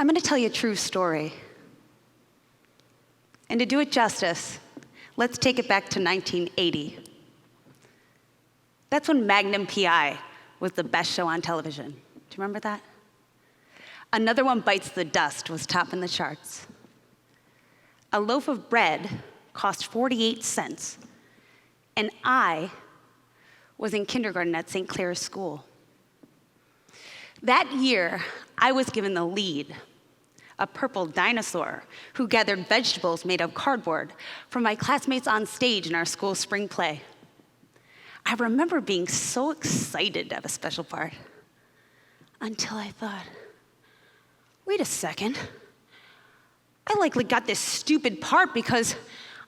I'm going to tell you a true story. And to do it justice, let's take it back to 1980. That's when Magnum PI was the best show on television. Do you remember that? Another One Bites the Dust was topping the charts. A loaf of bread cost 48 cents, and I was in kindergarten at St. Clair's School. That year, I was given the lead, a purple dinosaur who gathered vegetables made of cardboard from my classmates on stage in our school spring play. I remember being so excited to have a special part, until I thought, wait a second, I likely got this stupid part because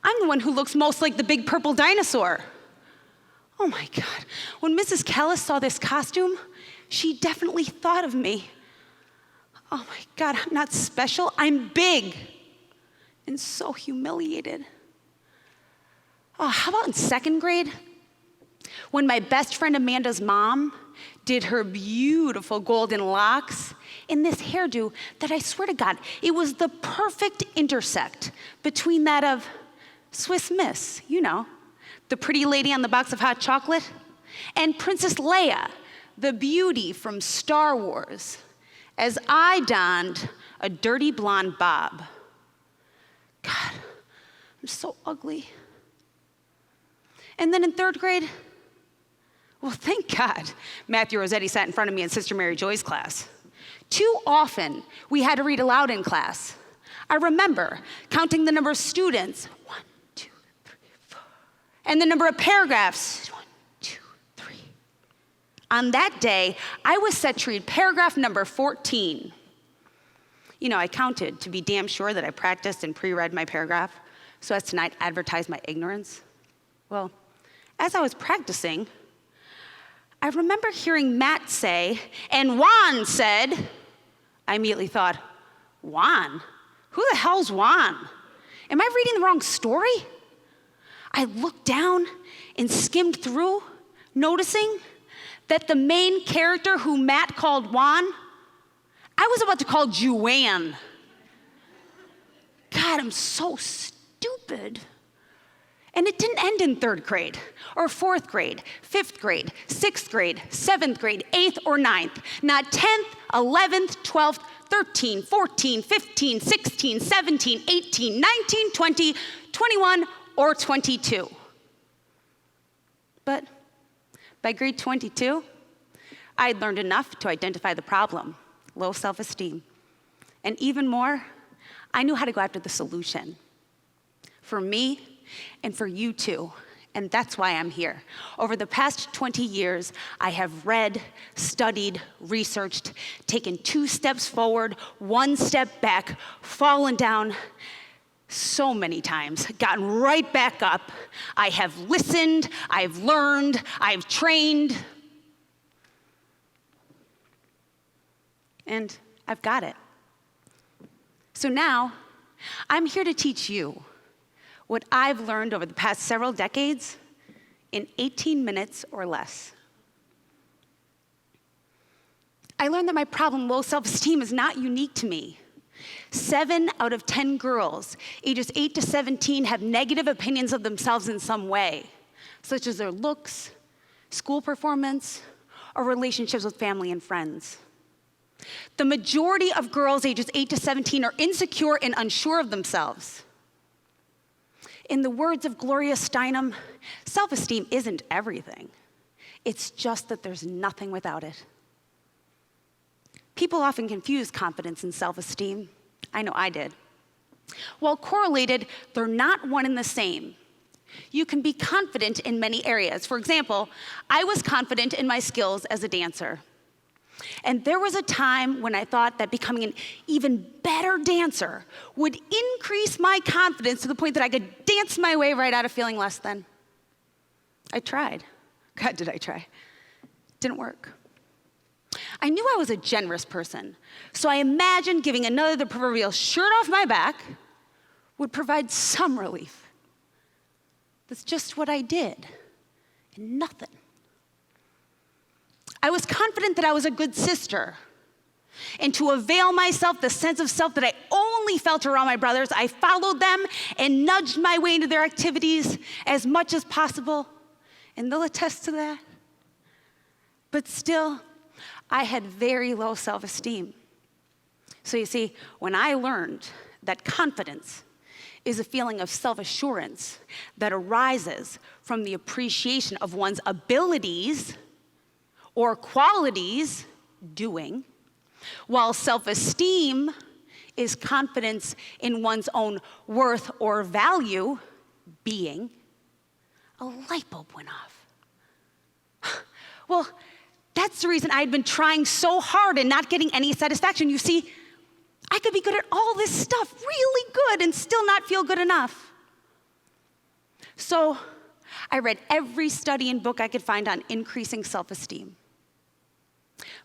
I'm the one who looks most like the big purple dinosaur. Oh my God, when Mrs. Callis saw this costume, she definitely thought of me. Oh my God, I'm not special, I'm big, and so humiliated. Oh, how about in second grade? When my best friend Amanda's mom did her beautiful golden locks in this hairdo that I swear to God, it was the perfect intersect between that of Swiss Miss, you know, the pretty lady on the box of hot chocolate, and Princess Leia, the beauty from Star Wars, as I donned a dirty blonde bob. God, I'm so ugly. And then in third grade, well, thank God, Matthew Rossetti sat in front of me in Sister Mary Joy's class. Too often, we had to read aloud in class. I remember counting the number of students, 1, 2, 3, 4, and the number of paragraphs, 1, 2, 3. On that day, I was set to read paragraph number 14. You know, I counted to be damn sure that I practiced and pre-read my paragraph so as to not advertise my ignorance. Well, as I was practicing, I remember hearing Matt say, and Juan said, I immediately thought, Juan? Who the hell's Juan? Am I reading the wrong story? I looked down and skimmed through, noticing that the main character who Matt called Juan, I was about to call Juan. God, I'm so stupid. And it didn't end in third grade, or fourth grade, fifth grade, sixth grade, seventh grade, eighth, or ninth. Not 10th, 11th, 12th, 13, 14, 15, 16, 17, 18, 19, 20, 21, or 22. But by grade 22, I had learned enough to identify the problem, low self-esteem. And even more, I knew how to go after the solution. For me, and for you too, and that's why I'm here. Over the past 20 years, I have read, studied, researched, taken 2 steps forward, 1 step back, fallen down so many times, gotten right back up. I have listened, I've learned, I've trained, and I've got it. So now, I'm here to teach you what I've learned over the past several decades in 18 minutes or less. I learned that my problem, low self-esteem, is not unique to me. 7 out of 10 girls, ages 8 to 17, have negative opinions of themselves in some way, such as their looks, school performance, or relationships with family and friends. The majority of girls ages 8 to 17 are insecure and unsure of themselves. In the words of Gloria Steinem, self-esteem isn't everything. It's just that there's nothing without it. People often confuse confidence and self-esteem. I know I did. While correlated, they're not one and the same. You can be confident in many areas. For example, I was confident in my skills as a dancer. And there was a time when I thought that becoming an even better dancer would increase my confidence to the point that I could dance my way right out of feeling less than. I tried. God, did I try. Didn't work. I knew I was a generous person, so I imagined giving another the proverbial shirt off my back would provide some relief. That's just what I did, and nothing. I was confident that I was a good sister. And to avail myself the sense of self that I only felt around my brothers, I followed them and nudged my way into their activities as much as possible. And they'll attest to that. But still, I had very low self-esteem. So you see, when I learned that confidence is a feeling of self-assurance that arises from the appreciation of one's abilities or qualities doing, while self-esteem is confidence in one's own worth or value being, a light bulb went off. Well, that's the reason I'd been trying so hard and not getting any satisfaction. You see, I could be good at all this stuff, really good, and still not feel good enough. So I read every study and book I could find on increasing self-esteem.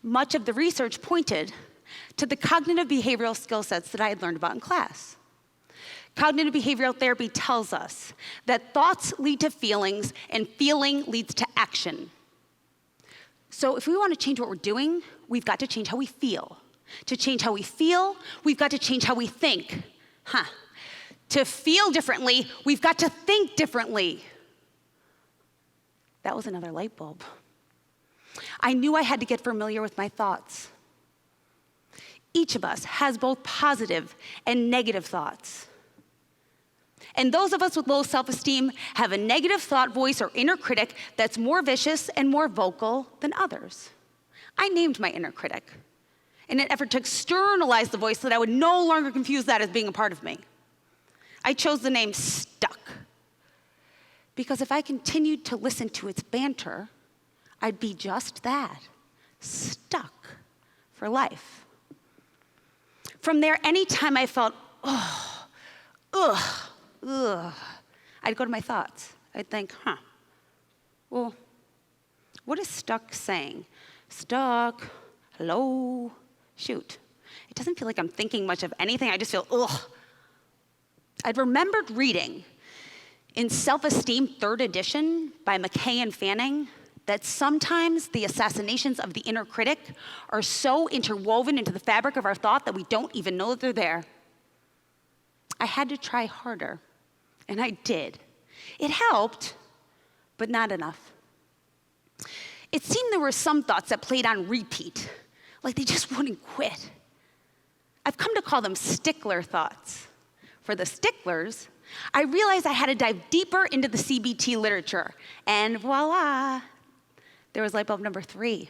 Much of the research pointed to the cognitive behavioral skill sets that I had learned about in class. Cognitive behavioral therapy tells us that thoughts lead to feelings and feeling leads to action. So if we want to change what we're doing, we've got to change how we feel. To change how we feel, we've got to change how we think. To feel differently, we've got to think differently. That was another light bulb. I knew I had to get familiar with my thoughts. Each of us has both positive and negative thoughts. And those of us with low self-esteem have a negative thought voice or inner critic that's more vicious and more vocal than others. I named my inner critic in an effort to externalize the voice so that I would no longer confuse that as being a part of me. I chose the name Stuck, because if I continued to listen to its banter, I'd be just that, stuck for life. From there, anytime I felt, I'd go to my thoughts. I'd think, well, what is Stuck saying? Stuck, hello, shoot. It doesn't feel like I'm thinking much of anything. I just feel, I'd remembered reading in Self-Esteem 3rd edition by McKay and Fanning that sometimes the assassinations of the inner critic are so interwoven into the fabric of our thought that we don't even know that they're there. I had to try harder, and I did. It helped, but not enough. It seemed there were some thoughts that played on repeat, like they just wouldn't quit. I've come to call them stickler thoughts. For the sticklers, I realized I had to dive deeper into the CBT literature, and voila, there was light bulb number 3.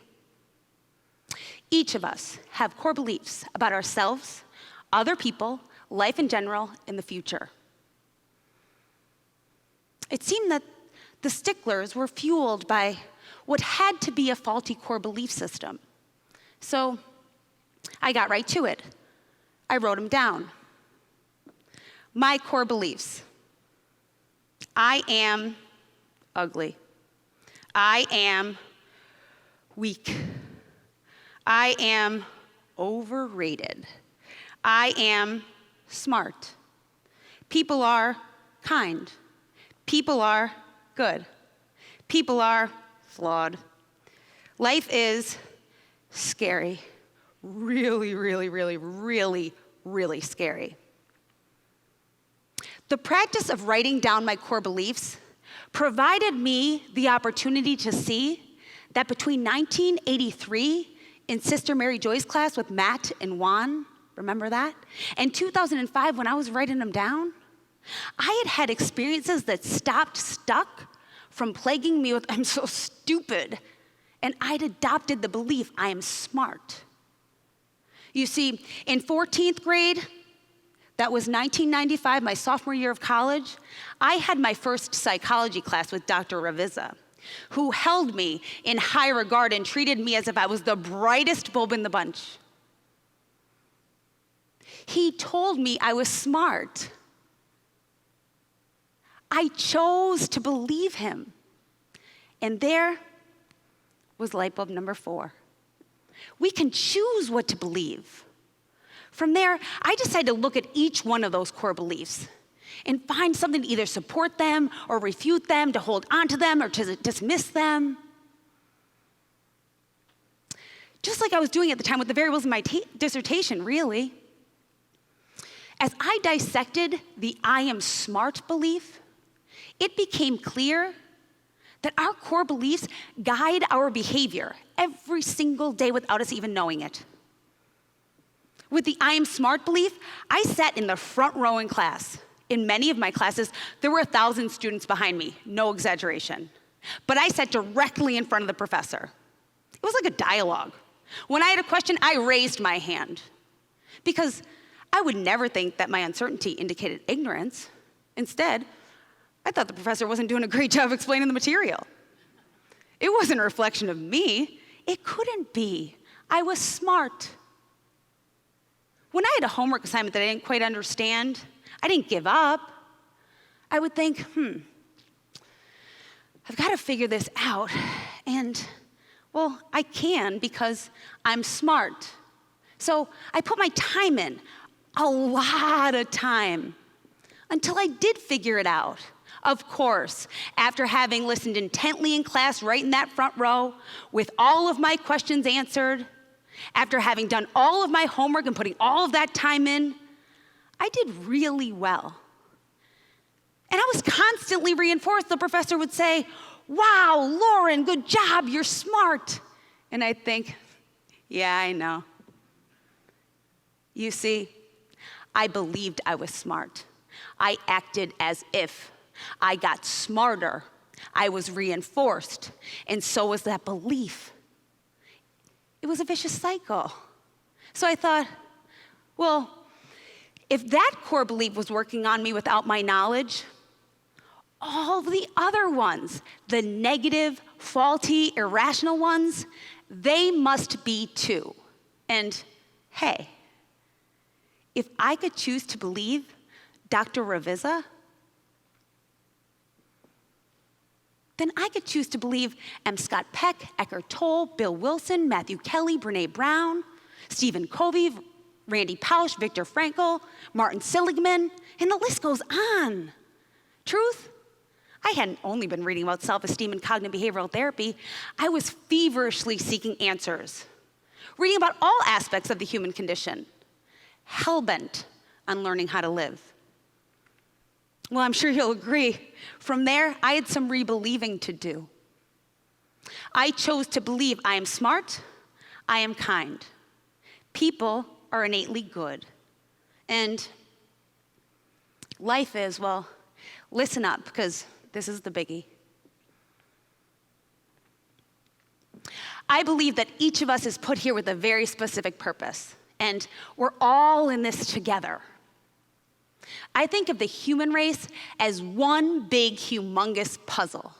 Each of us have core beliefs about ourselves, other people, life in general, and the future. It seemed that the sticklers were fueled by what had to be a faulty core belief system. So I got right to it. I wrote them down. My core beliefs. I am ugly. I am weak. I am overrated. I am smart. People are kind. People are good. People are flawed. Life is scary. Really, really, really, really, really scary. The practice of writing down my core beliefs provided me the opportunity to see that between 1983 in Sister Mary Joy's class with Matt and Juan, remember that? And 2005 when I was writing them down, I had had experiences that stopped Stuck from plaguing me with, I'm so stupid. And I'd adopted the belief, I am smart. You see, in 14th grade, that was 1995, my sophomore year of college, I had my first psychology class with Dr. Raviza, who held me in high regard and treated me as if I was the brightest bulb in the bunch. He told me I was smart. I chose to believe him. And there was light bulb number 4. We can choose what to believe. From there, I decided to look at each one of those core beliefs and find something to either support them or refute them, to hold on to them or to dismiss them. just like I was doing at the time with the variables in my dissertation, really. As I dissected the I am smart belief, it became clear that our core beliefs guide our behavior every single day without us even knowing it. With the I am smart belief, I sat in the front row in class. In many of my classes, there were 1,000 students behind me, no exaggeration. But I sat directly in front of the professor. It was like a dialogue. When I had a question, I raised my hand because I would never think that my uncertainty indicated ignorance. Instead, I thought the professor wasn't doing a great job explaining the material. It wasn't a reflection of me. It couldn't be. I was smart. When I had a homework assignment that I didn't quite understand, I didn't give up. I would think, I've got to figure this out. And, well, I can because I'm smart. So I put my time in, a lot of time, until I did figure it out. Of course, after having listened intently in class right in that front row, with all of my questions answered, after having done all of my homework and putting all of that time in, I did really well. And I was constantly reinforced. The professor would say, "Wow, Lauren, good job, you're smart." And I'd think, yeah, I know. You see, I believed I was smart. I acted as if. I got smarter. I was reinforced. And so was that belief. It was a vicious cycle. So I thought, well, if that core belief was working on me without my knowledge, all the other ones, the negative, faulty, irrational ones, they must be too. And hey, if I could choose to believe Dr. Ravizza, then I could choose to believe M. Scott Peck, Eckhart Tolle, Bill Wilson, Matthew Kelly, Brene Brown, Stephen Covey, Randy Pausch, Viktor Frankl, Martin Seligman, and the list goes on. Truth? I hadn't only been reading about self-esteem and cognitive behavioral therapy. I was feverishly seeking answers, reading about all aspects of the human condition, hell-bent on learning how to live. Well, I'm sure you'll agree. From there, I had some re-believing to do. I chose to believe I am smart, I am kind. People are innately good. And life is, well, listen up, because this is the biggie. I believe that each of us is put here with a very specific purpose, and we're all in this together. I think of the human race as one big, humongous puzzle.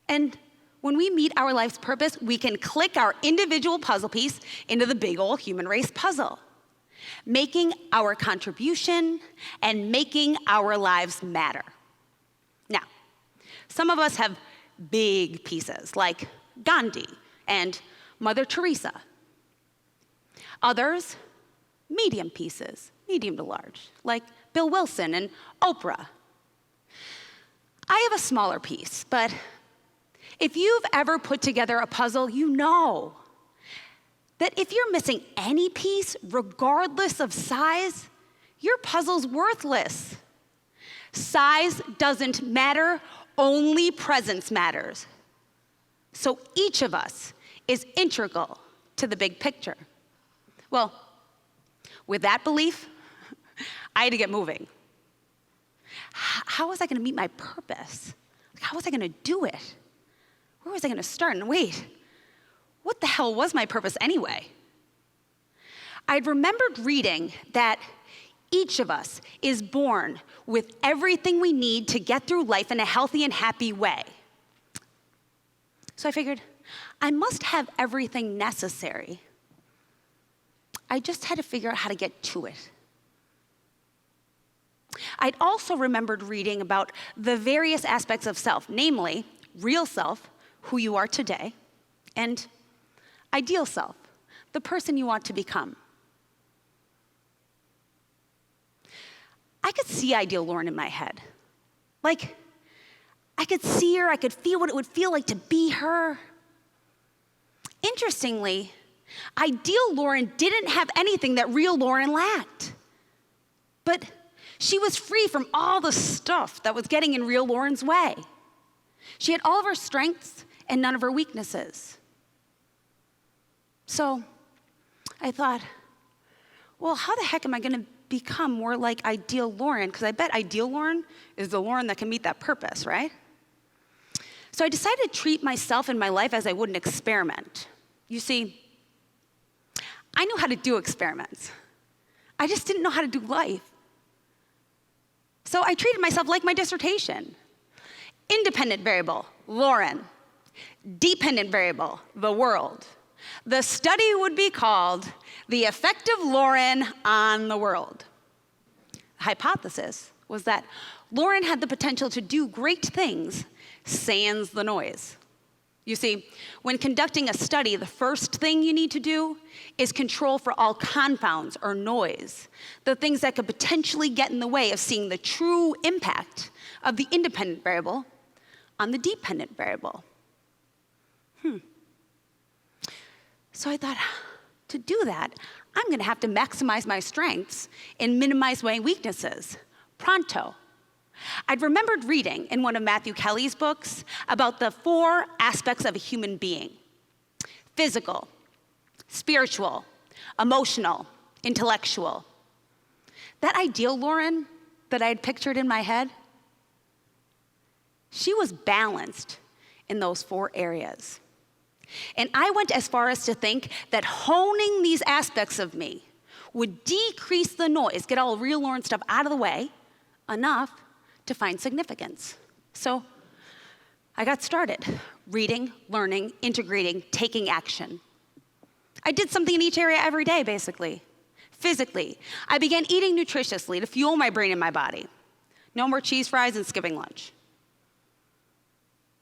And when we meet our life's purpose, we can click our individual puzzle piece into the big old human race puzzle, making our contribution and making our lives matter. Now, some of us have big pieces, like Gandhi and Mother Teresa. Others, medium pieces, medium to large, like Bill Wilson and Oprah. I have a smaller piece, but if you've ever put together a puzzle, you know that if you're missing any piece, regardless of size, your puzzle's worthless. Size doesn't matter, only presence matters. So each of us is integral to the big picture. Well, with that belief, I had to get moving. How was I going to meet my purpose? How was I going to do it? Where was I going to start? And wait, what the hell was my purpose anyway? I'd remembered reading that each of us is born with everything we need to get through life in a healthy and happy way. So I figured, I must have everything necessary. I just had to figure out how to get to it. I'd also remembered reading about the various aspects of self, namely, real self, who you are today, and ideal self, the person you want to become. I could see ideal Lauren in my head. Like, I could see her, I could feel what it would feel like to be her. Interestingly, ideal Lauren didn't have anything that real Lauren lacked. But she was free from all the stuff that was getting in real Lauren's way. She had all of her strengths and none of her weaknesses. So I thought, well, how the heck am I going to become more like ideal Lauren? Because I bet ideal Lauren is the Lauren that can meet that purpose, right? So I decided to treat myself and my life as I would an experiment. You see, I knew how to do experiments. I just didn't know how to do life. So I treated myself like my dissertation. Independent variable, Lauren. Dependent variable, the world. The study would be called The Effect of Lauren on the World. The hypothesis was that Lauren had the potential to do great things, sans the noise. You see, when conducting a study, the first thing you need to do is control for all confounds or noise, the things that could potentially get in the way of seeing the true impact of the independent variable on the dependent variable. So I thought, to do that, I'm going to have to maximize my strengths and minimize my weaknesses. Pronto. I'd remembered reading in one of Matthew Kelly's books about the 4 aspects of a human being: physical, spiritual, emotional, intellectual. That ideal Lauren that I had pictured in my head, she was balanced in those 4 areas. And I went as far as to think that honing these aspects of me would decrease the noise, get all real Lauren stuff out of the way, enough to find significance. So I got started reading, learning, integrating, taking action. I did something in each area every day, basically. Physically, I began eating nutritiously to fuel my brain and my body. No more cheese fries and skipping lunch.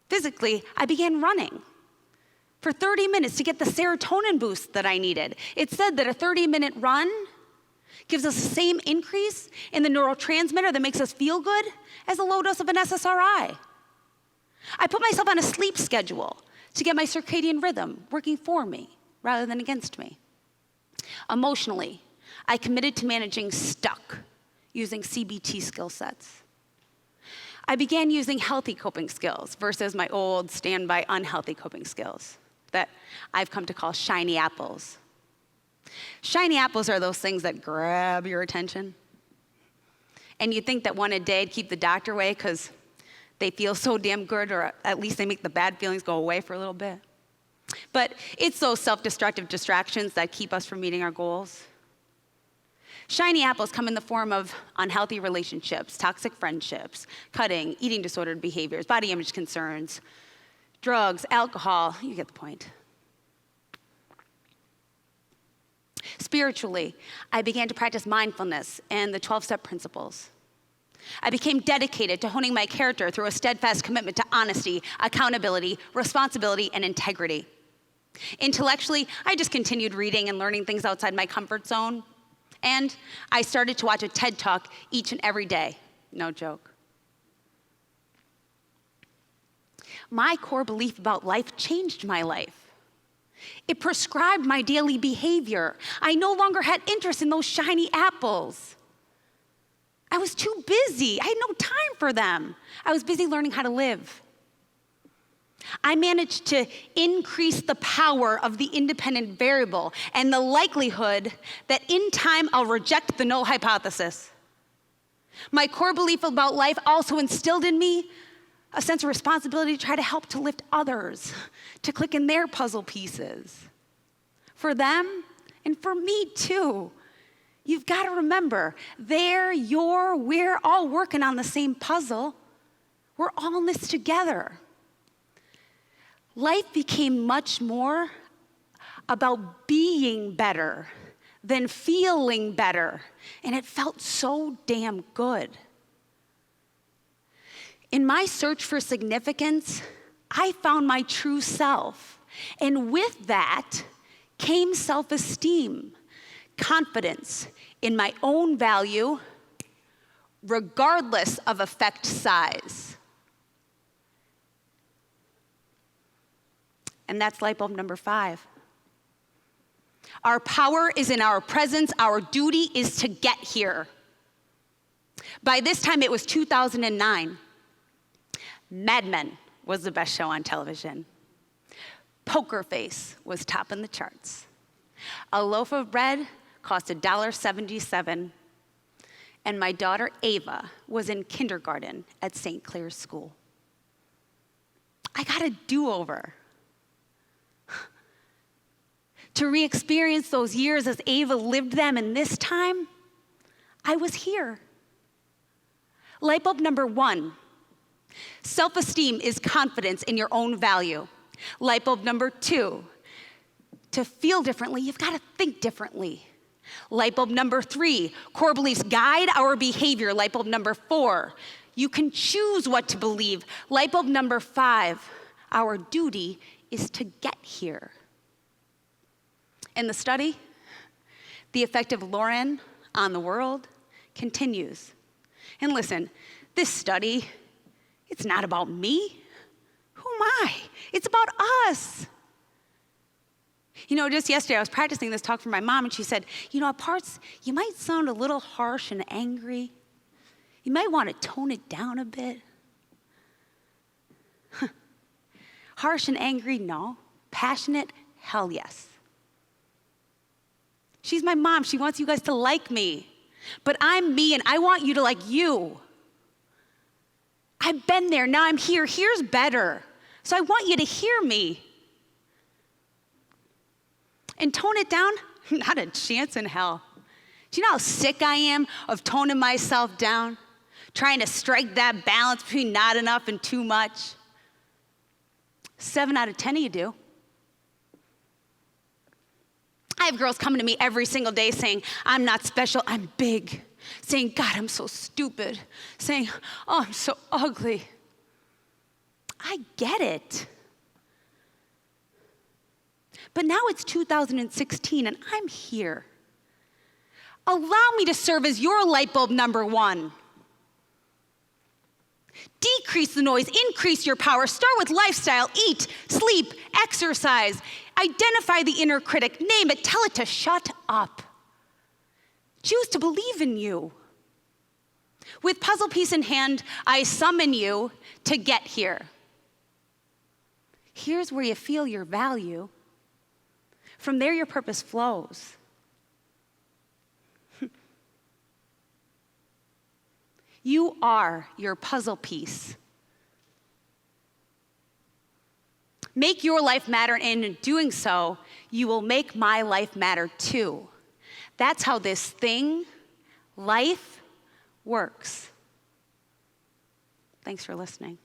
Physically, I began running for 30 minutes to get the serotonin boost that I needed. It said that a 30-minute run gives us the same increase in the neurotransmitter that makes us feel good as a low dose of an SSRI. I put myself on a sleep schedule to get my circadian rhythm working for me rather than against me. Emotionally, I committed to managing stuck using CBT skill sets. I began using healthy coping skills versus my old standby unhealthy coping skills that I've come to call shiny apples. Shiny apples are those things that grab your attention. And you think that one a day would keep the doctor away because they feel so damn good, or at least they make the bad feelings go away for a little bit. But it's those self-destructive distractions that keep us from meeting our goals. Shiny apples come in the form of unhealthy relationships, toxic friendships, cutting, eating disordered behaviors, body image concerns, drugs, alcohol, you get the point. Spiritually, I began to practice mindfulness and the 12-step principles. I became dedicated to honing my character through a steadfast commitment to honesty, accountability, responsibility, and integrity. Intellectually, I just continued reading and learning things outside my comfort zone. And I started to watch a TED Talk each and every day. No joke. My core belief about life changed my life. It prescribed my daily behavior. I no longer had interest in those shiny apples. I was too busy. I had no time for them. I was busy learning how to live. I managed to increase the power of the independent variable and the likelihood that in time I'll reject the null hypothesis. My core belief about life also instilled in me a sense of responsibility to try to help to lift others, to click in their puzzle pieces. For them and for me too. You've got to remember, we're all working on the same puzzle. We're all in this together. Life became much more about being better than feeling better, and it felt so damn good. In my search for significance, I found my true self, and with that came self-esteem, confidence in my own value, regardless of effect size. And that's light bulb number 5. Our power is in our presence. Our duty is to get here. By this time, it was 2009. Mad Men was the best show on television. Poker Face was topping the charts. A loaf of bread cost $1.77, and my daughter Ava was in kindergarten at St. Clair's School. I got a do-over. To re-experience those years as Ava lived them, and this time, I was here. Light bulb number 1, self-esteem is confidence in your own value. Light bulb number 2, to feel differently, you've got to think differently. Light bulb number 3, core beliefs guide our behavior. Light bulb number 4, you can choose what to believe. Light bulb number 5, our duty is to get here. In the study, the effect of Lauren on the world continues. And listen, this study, it's not about me. Who am I? It's about us. You know, just yesterday I was practicing this talk for my mom, and she said, you know, at parts, you might sound a little harsh and angry. You might want to tone it down a bit. Harsh and angry, no. Passionate, hell yes. She's my mom. She wants you guys to like me. But I'm me, and I want you to like you. I've been there. Now I'm here. Here's better. So I want you to hear me. And tone it down? Not a chance in hell. Do you know how sick I am of toning myself down? Trying to strike that balance between not enough and too much? 7 out of 10 of you do. I have girls coming to me every single day saying, I'm not special, I'm big. Saying, God, I'm so stupid. Saying, oh, I'm so ugly. I get it. But now it's 2016 and I'm here. Allow me to serve as your light bulb number 1. Decrease the noise, increase your power. Start with lifestyle, eat, sleep, exercise. Identify the inner critic, name it, tell it to shut up. Choose to believe in you. With puzzle piece in hand, I summon you to get here. Here's where you feel your value. From there, your purpose flows. You are your puzzle piece. Make your life matter, and in doing so, you will make my life matter too. That's how this thing, life, works. Thanks for listening.